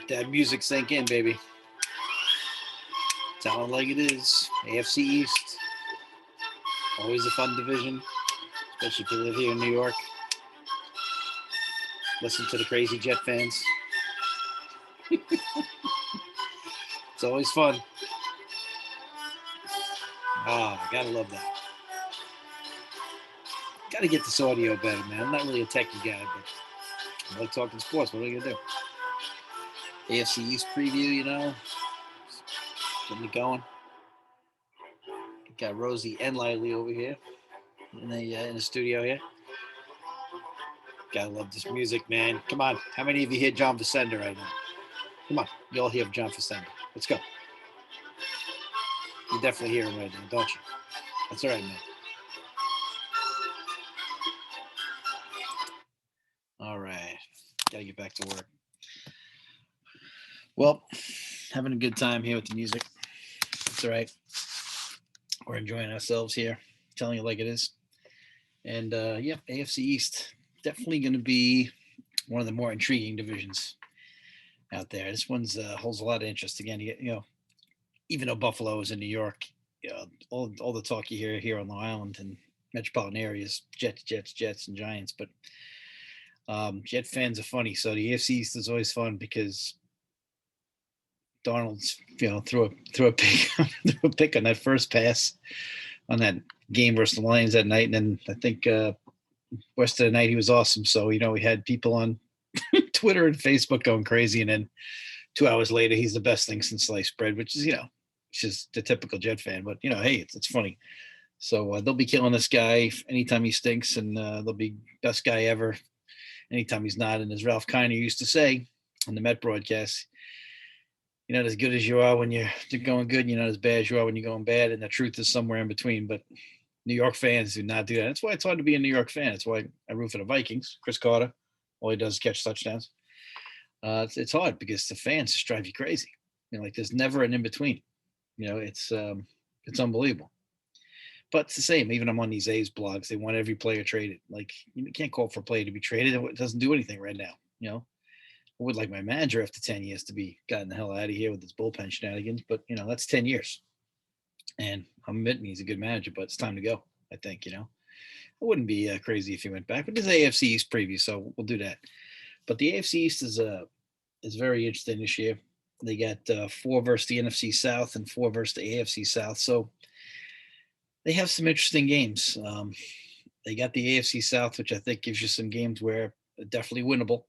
Let that music sink in, baby. Tell it like it is. AFC East, always a fun division, especially if you live here in New York. Listen to the crazy Jet fans. It's always fun. Ah, gotta love that. Gotta get this audio better, man. I'm not really a techie guy, but I like talking sports. What are you gonna do? AFC East preview, getting it going. Got Rosie and Lively over here in the studio here. Gotta love this music, man. Come on. How many of you hear John Facenda right now? Come on. You all hear John Facenda. Let's go. You definitely hear him right now, don't you? That's all right, man. All right. Gotta get back to work. Well, having a good time here with the music. It's all right. We're enjoying ourselves here, telling you like it is. And yeah, AFC East, definitely going to be one of the more intriguing divisions out there. This one's holds a lot of interest. Again, even though Buffalo is in New York, all the talk you hear here on Long Island and metropolitan areas, Jets, and Giants. But Jet fans are funny. So the AFC East is always fun because Darnold's, threw a pick, threw a pick on that first pass on that game versus the Lions that night, and then I think rest of the night he was awesome. So we had people on Twitter and Facebook going crazy, and then 2 hours later he's the best thing since sliced bread, which is it's just the typical Jet fan. But hey, it's funny. So they'll be killing this guy anytime he stinks, and they'll be best guy ever anytime he's not. And as Ralph Kiner used to say on the Met broadcast, you're not as good as you are when you're going good. You're not as bad as you are when you're going bad. And the truth is somewhere in between. But New York fans do not do that. That's why it's hard to be a New York fan. That's why I root for the Vikings. Chris Carter, all he does is catch touchdowns. It's hard because the fans just drive you crazy. Like there's never an in between. It's unbelievable. But it's the same. Even I'm on these A's blogs. They want every player traded. Like you can't call for a player to be traded. It doesn't do anything right now. I would like my manager after 10 years to be gotten the hell out of here with his bullpen shenanigans, but that's 10 years. And I'm admitting he's a good manager, but it's time to go. I think, I wouldn't be crazy if he went back, but this is AFC East preview, so we'll do that. But the AFC East is very interesting this year. They got 4 versus the NFC South and 4 versus the AFC South. So they have some interesting games. They got the AFC South, which I think gives you some games where definitely winnable.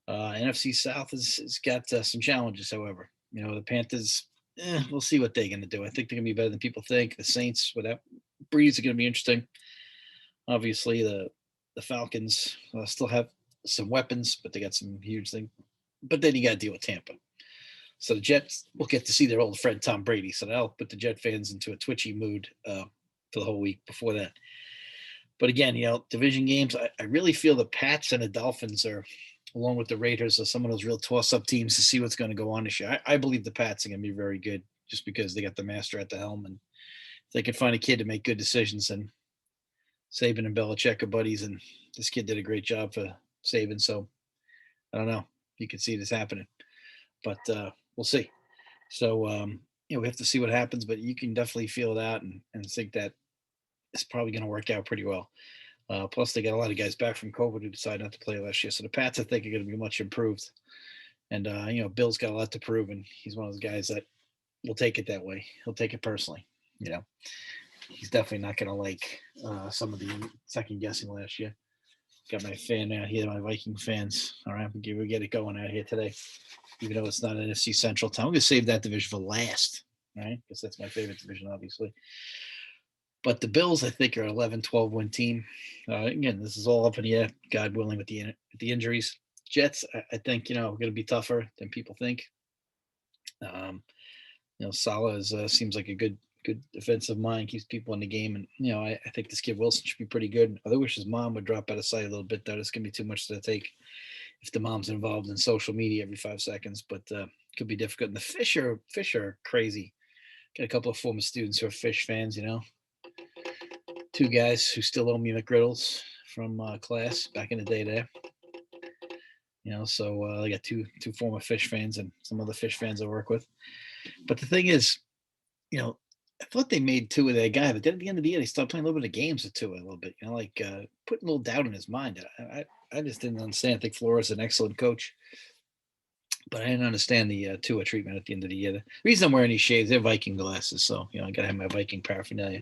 NFC South has got some challenges, however. The Panthers, we'll see what they're going to do. I think they're going to be better than people think. The Saints, without Breeze, are going to be interesting. Obviously, the Falcons still have some weapons, but they got some huge things. But then you got to deal with Tampa. So the Jets will get to see their old friend Tom Brady. So that'll put the Jet fans into a twitchy mood for the whole week before that. But again, division games, I really feel the Pats and the Dolphins are, along with the Raiders, are some of those real toss-up teams to see what's going to go on this year. I believe the Pats are going to be very good just because they got the master at the helm. And if they can find a kid to make good decisions, and Saban and Belichick are buddies, and this kid did a great job for Saban. So I don't know. You could see this happening. But we'll see. So, we have to see what happens, but you can definitely feel it out and think that it's probably going to work out pretty well. Plus, they got a lot of guys back from COVID who decided not to play last year. So the Pats, I think, are going to be much improved. And, Bill's got a lot to prove, and he's one of those guys that will take it that way. He'll take it personally. He's definitely not going to like some of the second guessing last year. Got my fan out here, my Viking fans. All right, we'll get it going out here today, even though it's not an NFC Central time. I'm going to save that division for last, right? Because that's my favorite division, obviously. But the Bills, I think, are an 11-12 win team. Again, this is all up in the air, God willing, with the injuries. Jets, I think, are going to be tougher than people think. Salah seems like a good defensive mind, keeps people in the game. And, I think this kid Wilson should be pretty good. I wish his mom would drop out of sight a little bit, though. It's going to be too much to take if the mom's involved in social media every 5 seconds. But could be difficult. And the Fish are crazy. Got a couple of former students who are Fish fans, 2 guys who still owe me McGriddles from class back in the day there. So I got two former Fish fans and some other Fish fans I work with. But the thing is, I thought they made Tua their guy, but then at the end of the year, they stopped playing a little bit of games with Tua a little bit, like putting a little doubt in his mind. I just didn't understand. I think Flores is an excellent coach, but I didn't understand the Tua treatment at the end of the year. The reason I'm wearing these shades, they're Viking glasses, so I got to have my Viking paraphernalia.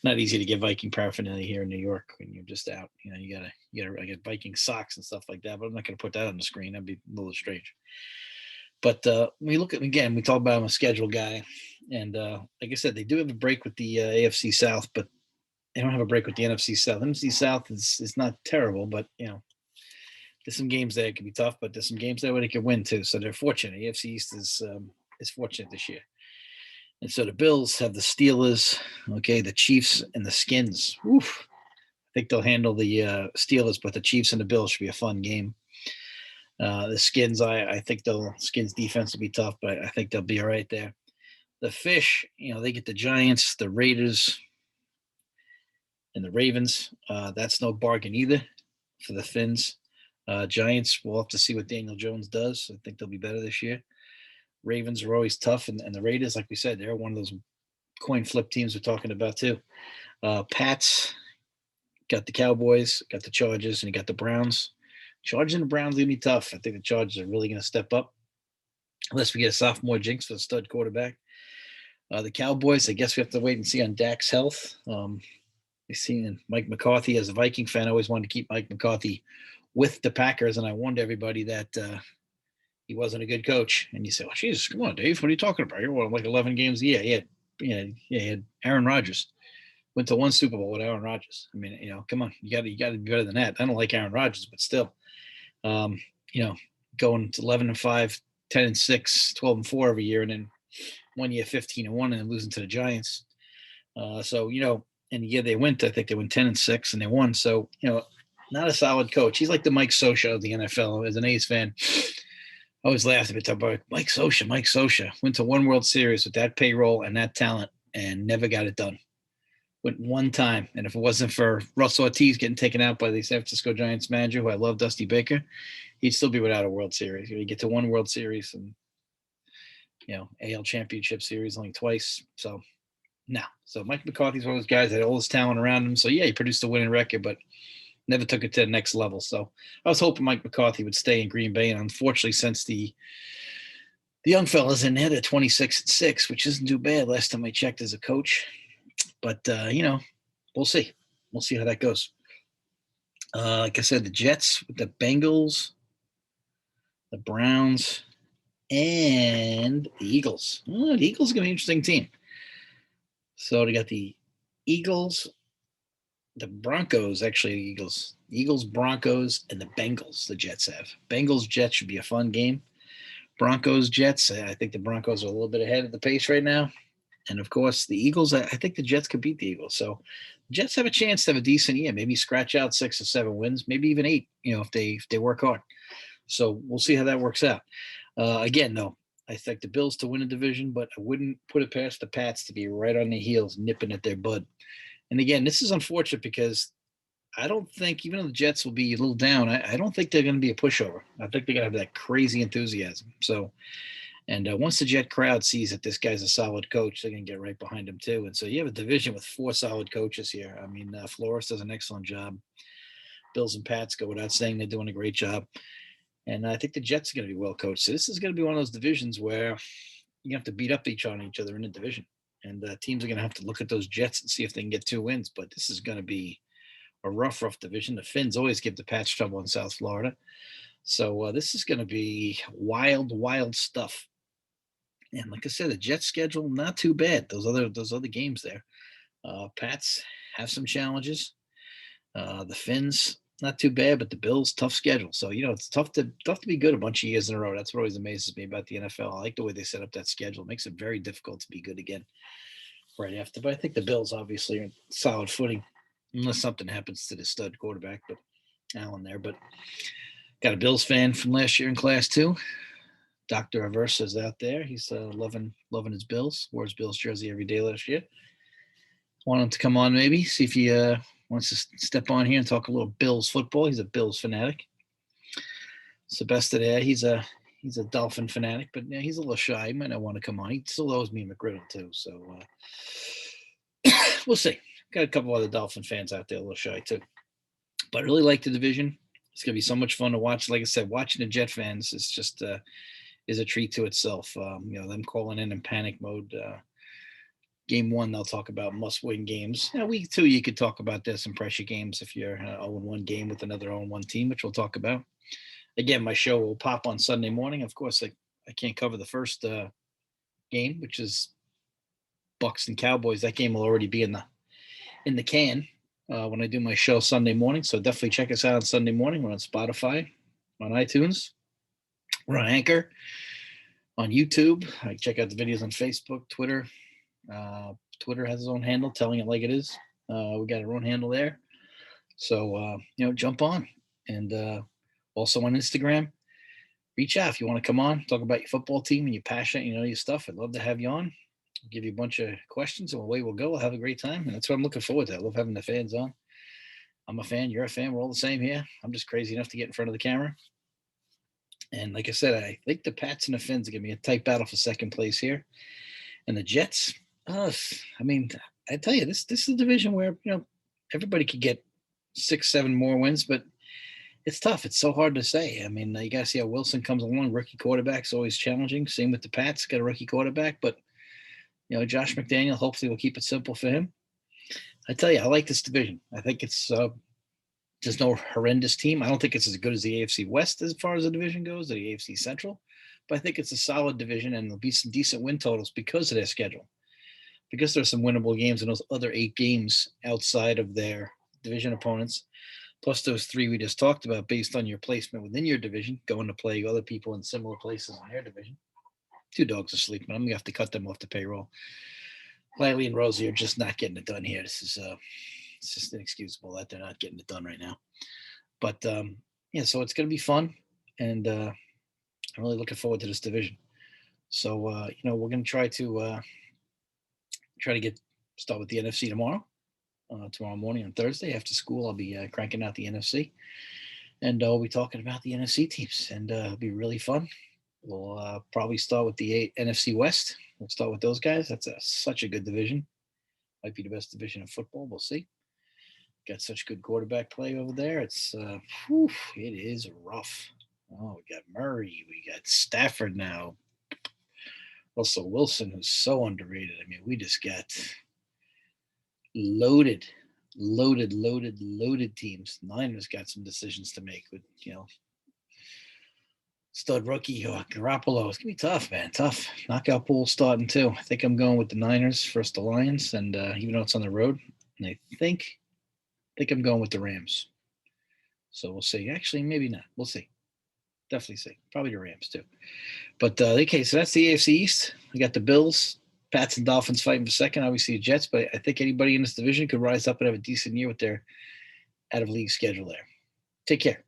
Not easy to get Viking paraphernalia here in New York when you're just out. You gotta I get Viking socks and stuff like that, but I'm not gonna put that on the screen. That'd be a little strange. But we look at again, we talk about I'm a schedule guy, and like I said, they do have a break with the AFC South, but they don't have a break with the NFC South. NFC South is not terrible, but there's some games there that could be tough, but there's some games there where they could win too. So they're fortunate. AFC East is fortunate this year. And so the Bills have the Steelers, okay, the Chiefs and the Skins. Oof. I think they'll handle the Steelers, but the Chiefs and the Bills should be a fun game. The Skins, I think Skins defense will be tough, but I think they'll be all right there. The Fish, they get the Giants, the Raiders, and the Ravens. That's no bargain either for the Fins. Giants, we'll have to see what Daniel Jones does. I think they'll be better this year. Ravens are always tough, and the Raiders, like we said, they're one of those coin flip teams we're talking about too. Pats got the Cowboys, got the Chargers, and you got the Browns. Chargers and the Browns are going to be tough. I think the Chargers are really going to step up, unless we get a sophomore jinx for the stud quarterback. The Cowboys, I guess we have to wait and see on Dak's health. We've seen Mike McCarthy as a Viking fan. I always wanted to keep Mike McCarthy with the Packers, and I warned everybody that he wasn't a good coach. And you say, well, Jesus, come on, Dave, what are you talking about? You're like 11 games a year. He had Aaron Rodgers. Went to one Super Bowl with Aaron Rodgers. I mean, come on, you got to be better than that. I don't like Aaron Rodgers, but still, going to 11-5, 10-6, 12-4 every year, and then 1 year 15-1, and then losing to the Giants. So and the year they went, I think they went 10-6, and they won. So not a solid coach. He's like the Mike Scioscia of the NFL. As an A's fan, I always laughed a bit about Mike Scioscia. Mike Scioscia went to one World Series with that payroll and that talent, and never got it done. Went one time, and if it wasn't for Russ Ortiz getting taken out by the San Francisco Giants manager, who I love, Dusty Baker, he'd still be without a World Series. You get to one World Series and AL Championship Series only twice. So no. So Mike McCarthy's one of those guys that had all this talent around him. So yeah, he produced a winning record, but never took it to the next level. So I was hoping Mike McCarthy would stay in Green Bay, and unfortunately, since the young fellas in there, they're 26-6, which isn't too bad. Last time I checked as a coach. But, we'll see. We'll see how that goes. Like I said, the Jets with the Bengals, the Browns, and the Eagles. The Eagles are going to be an interesting team. So they got the Eagles, the Broncos, actually the Eagles, Broncos, and the Bengals the Jets have. Bengals, Jets should be a fun game. Broncos, Jets, I think the Broncos are a little bit ahead of the pace right now. And, of course, the Eagles, I think the Jets could beat the Eagles. So the Jets have a chance to have a decent year, maybe scratch out 6 or 7 wins, maybe even 8, if they work hard. So we'll see how that works out. Again, though, I think the Bills to win a division, but I wouldn't put it past the Pats to be right on their heels, nipping at their bud. And, again, this is unfortunate because I don't think, even though the Jets will be a little down, I don't think they're going to be a pushover. I think they're going to have that crazy enthusiasm. So, and once the Jet crowd sees that this guy's a solid coach, they're going to get right behind him too. And so you have a division with 4 solid coaches here. I mean, Flores does an excellent job. Bills and Pats go without saying they're doing a great job. And I think the Jets are going to be well coached. So this is going to be one of those divisions where you have to beat up each other in the division. And teams are going to have to look at those Jets and see if they can get 2 wins. But this is going to be a rough division. The Finns always give the Pats trouble in South Florida. So this is going to be wild stuff. And like I said, the Jets schedule, not too bad. Those other games there. Pats have some challenges. The Finns, not too bad, but the Bills, tough schedule. So, it's tough to be good a bunch of years in a row. That's what always amazes me about the NFL. I like the way they set up that schedule. It makes it very difficult to be good again right after. But I think the Bills obviously are in solid footing, unless something happens to the stud quarterback, but Allen there. But got a Bills fan from last year in class too. Dr. Aversa's out there. He's loving his Bills. Wore his Bills jersey every day last year. Want him to come on maybe, see if he wants to step on here and talk a little Bills football. He's a Bills fanatic. Sebesta there. He's a Dolphin fanatic, but yeah, he's a little shy. He might not want to come on. He still owes me McGriddle too, so we'll see. Got a couple other Dolphin fans out there, a little shy too. But I really like the division. It's gonna be so much fun to watch. Like I said, watching the Jet fans is just is a treat to itself. Them calling in panic mode. Game 1, they'll talk about must-win games. Week 2, you could talk about there's some pressure games if you're 0-1 game with another 0-1 team, which we'll talk about. Again, my show will pop on Sunday morning. Of course, I can't cover the first game, which is Bucks and Cowboys. That game will already be in the can when I do my show Sunday morning. So definitely check us out on Sunday morning. We're on Spotify, on iTunes, we're on Anchor, on YouTube. I check out the videos on Facebook, Twitter. Twitter has its own handle, telling it like it is. We got our own handle there. So, jump on. And also on Instagram, reach out if you want to come on, talk about your football team and you're passionate, your stuff. I'd love to have you on. I'll give you a bunch of questions and away we'll go. We'll have a great time. And that's what I'm looking forward to. I love having the fans on. I'm a fan. You're a fan. We're all the same here. I'm just crazy enough to get in front of the camera. And like I said, I think the Pats and the Fins are going to be a tight battle for second place here. And the Jets, I tell you, this is a division where, everybody could get 6-7 more wins, but it's tough. It's so hard to say. I mean, you got to see how Wilson comes along. Rookie quarterback's always challenging. Same with the Pats, got a rookie quarterback, but Josh McDaniel, hopefully will keep it simple for him. I tell you, I like this division. I think it's there's no horrendous team. I don't think it's as good as the AFC West as far as the division goes, or the AFC Central, but I think it's a solid division, and there'll be some decent win totals because of their schedule. Because there's some winnable games in those other 8 games outside of their division opponents, plus those 3 we just talked about based on your placement within your division, going to play other people in similar places in their division. 2 dogs are sleeping. I'm going to have to cut them off the payroll. Riley and Rosie are just not getting it done here. This is it's just inexcusable that they're not getting it done right now. But, so it's going to be fun, and I'm really looking forward to this division. So, we're going to try to start with the NFC tomorrow. Tomorrow morning on Thursday after school, I'll be cranking out the NFC, and we'll be talking about the NFC teams, and it'll be really fun. We'll probably start with the NFC West. We'll start with those guys. That's such a good division. Might be the best division in football. We'll see. Got such good quarterback play over there. It's it is rough. Oh, we got Murray. We got Stafford now. Russell Wilson, who's so underrated. I mean, we just got loaded teams. Niners got some decisions to make with, stud rookie Garoppolo. It's going to be tough, man. Tough. Knockout pool starting too. I think I'm going with the Niners versus the Lions, and even though it's on the road, and I think I'm going with the Rams. So we'll see. Actually, maybe not. We'll see. Definitely see. Probably the Rams too. But okay, so that's the AFC East. We got the Bills, Pats, and Dolphins fighting for second. Obviously, the Jets, but I think anybody in this division could rise up and have a decent year with their out-of-league schedule there. Take care.